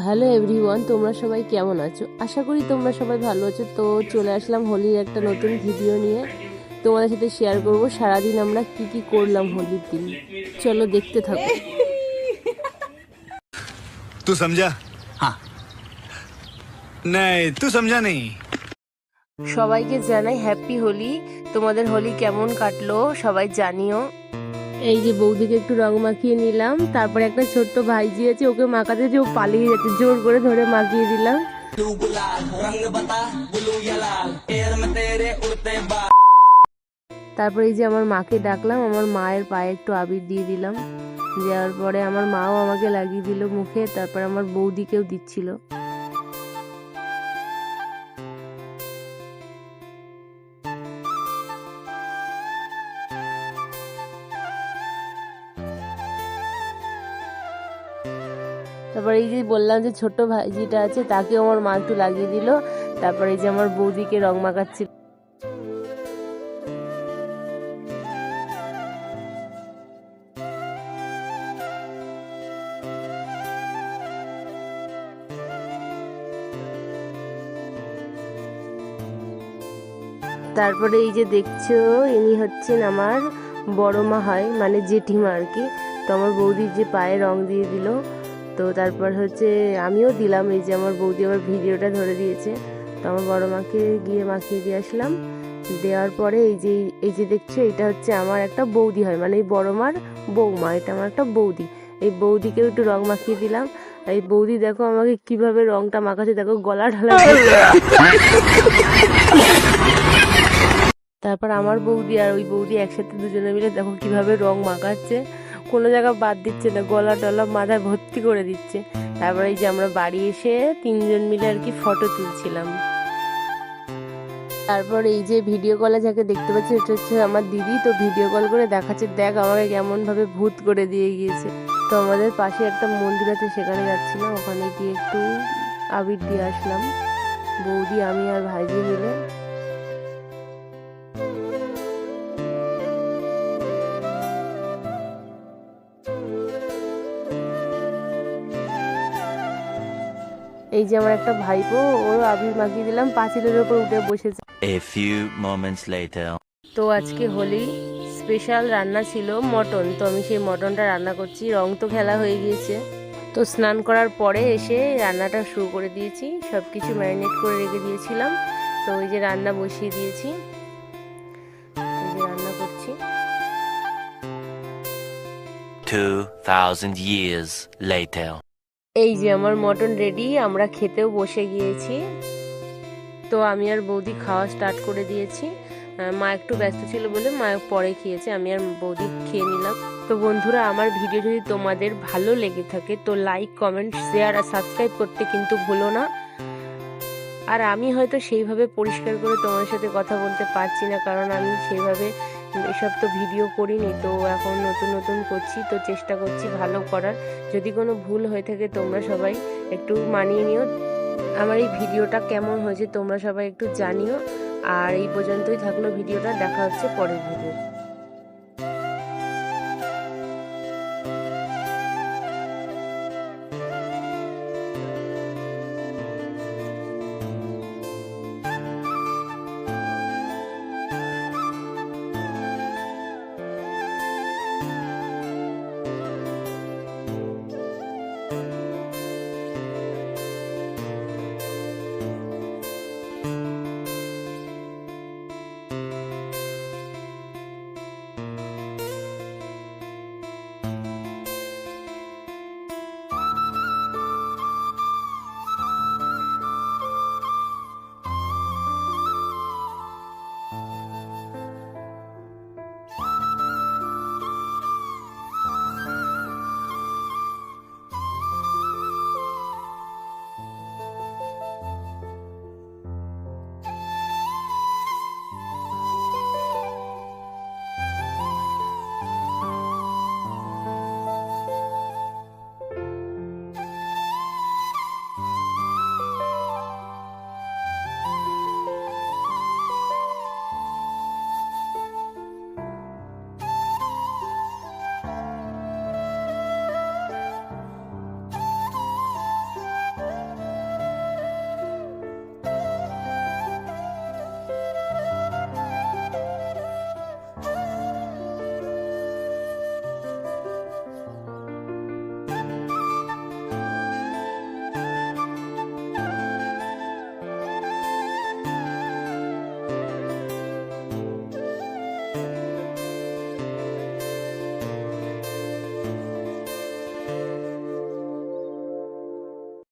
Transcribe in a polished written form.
Hello everyone, তোমরা সবাই কেমন আছো? আশা করি তোমরা সবাই ভালো আছো। তো চলে আসলাম হোলির একটা নতুন ভিডিও নিয়ে, তোমাদের সাথে শেয়ার করব সারাদিন আমরা কি কি করলাম হোলির দিন। চলো দেখতে থাকো। तू समझा? हाँ नहीं तू समझा नहीं। সবাইকে জানাই হ্যাপি হোলি। তোমাদের হোলি কেমন কাটলো সবাই জানিও। এই যে বৌদিকে একটু রং মাখিয়ে নিলাম, তারপরে একটা ছোট্ট ভাইজি আছে, ওকে মাখাতে যে ও পালিয়ে যাচ্ছে, জোর করে ধরে মাখিয়ে দিলাম। তারপরে এই যে আমার মাকে ডাকলাম, আমার মায়ের পায়ে একটু আবির দিয়ে দিলাম, দেওয়ার পরে আমার মাও আমাকে লাগিয়ে দিল মুখে, তারপর আমার বৌদিকেও দিচ্ছিল। তারপরে এই যে বললাম যে ছোট্ট ভাইজিটা আছে, তাকেও আমার মা একটু লাগিয়ে দিল। তারপরে এই যে আমার বৌদিকে রং মাখাচ্ছিল। তারপরে এই যে দেখছো, ইনি হচ্ছেন আমার বড় মা হয়, মানে জেঠিমা আর কি। তো আমার বৌদির যে পায়ে রং দিয়ে দিল, তো তারপর হচ্ছে আমিও দিলাম। এই যে আমার বৌদি আমার ভিডিওটা ধরে দিয়েছে, তো আমার বড় মাকে গিয়ে মাখিয়ে দিয়ে আসলাম। দেওয়ার পরে এই যে দেখছো, এটা হচ্ছে আমার একটা বৌদি হয়, মানে এই বড় মার বৌমা, এটা আমার একটা বৌদি। এই বৌদিকেও একটু রং মাখিয়ে দিলাম। এই বৌদি দেখো আমাকে কিভাবে রংটা মাখাচ্ছে, দেখো গলা ঢালা। তারপর আমার বৌদি আর ওই বৌদি একসাথে দুজনে মিলে দেখো কিভাবে রং মাখাচ্ছে, কোনো জায়গা বাদ দিচ্ছে না, গলা টলা মাথায় ভর্তি করে দিচ্ছে। তারপরে এই যে আমরা বাড়ি এসে তিনজন মিলে আর কি ফটো তুলছিলাম। তারপর এই যে ভিডিও কলে যাকে দেখতে পাচ্ছি, এটা হচ্ছে আমার দিদি। তো ভিডিও কল করে দেখাচ্ছে, দেখ আমাকে কেমন ভাবে ভূত করে দিয়ে গিয়েছে। তো আমাদের পাশে একটা মন্দির আছে, সেখানে যাচ্ছিলাম, ওখানে গিয়ে একটু আবির দিয়ে আসলাম, বৌদি, আমি আর ভাইজি মিলে। এই যে আমার একটা ভাইপো, ওর আবির মাখিয়ে দিলাম, পাঁচিলের উপর উঠে বসেছে। A few moments later. তো আজকে হোলি স্পেশাল রান্না ছিল মটন, তো আমি সেই মটনটা রান্না করছি। রং তো খেলা হয়ে গিয়েছে, তো স্নান করার পরে এসে রান্নাটা শুরু করে দিয়েছি। সব কিছু ম্যারিনেট করে রেখে দিয়েছিলাম, তো ওই যে রান্না বসিয়ে দিয়েছি, এই যে রান্না করছি। 2000 years later. এই যে আমার মটন রেডি, আমরা খেতেও বসে গিয়েছি। তো আমি আর বৌদি খাওয়া স্টার্ট করে দিয়েছি। মা একটু ব্যস্ত ছিল বলে মা পরে খেয়েছে, আমি আর বৌদি খেয়ে নিলাম। তো বন্ধুরা, আমার ভিডিও যদি তোমাদের ভালো লেগে থাকে তো লাইক, কমেন্ট, শেয়ার আর সাবস্ক্রাইব করতে কিন্তু ভুলো না। আর আমি হয়তো সেইভাবে পরিষ্কার করে তোমার সাথে কথা বলতে পারছি না, কারণ আমি সেইভাবে এসব তো ভিডিও করিনি, তো এখন নতুন নতুন করছি, তো চেষ্টা করছি ভালো করার। যদি কোনো ভুল হয়ে থাকে তোমরা সবাই একটু মানিয়ে নিও। আমার এই ভিডিওটা কেমন হয়েছে তোমরা সবাই একটু জানিও। আর এই পর্যন্তই থাকলো ভিডিওটা, দেখা হচ্ছে পরের ভিডিও।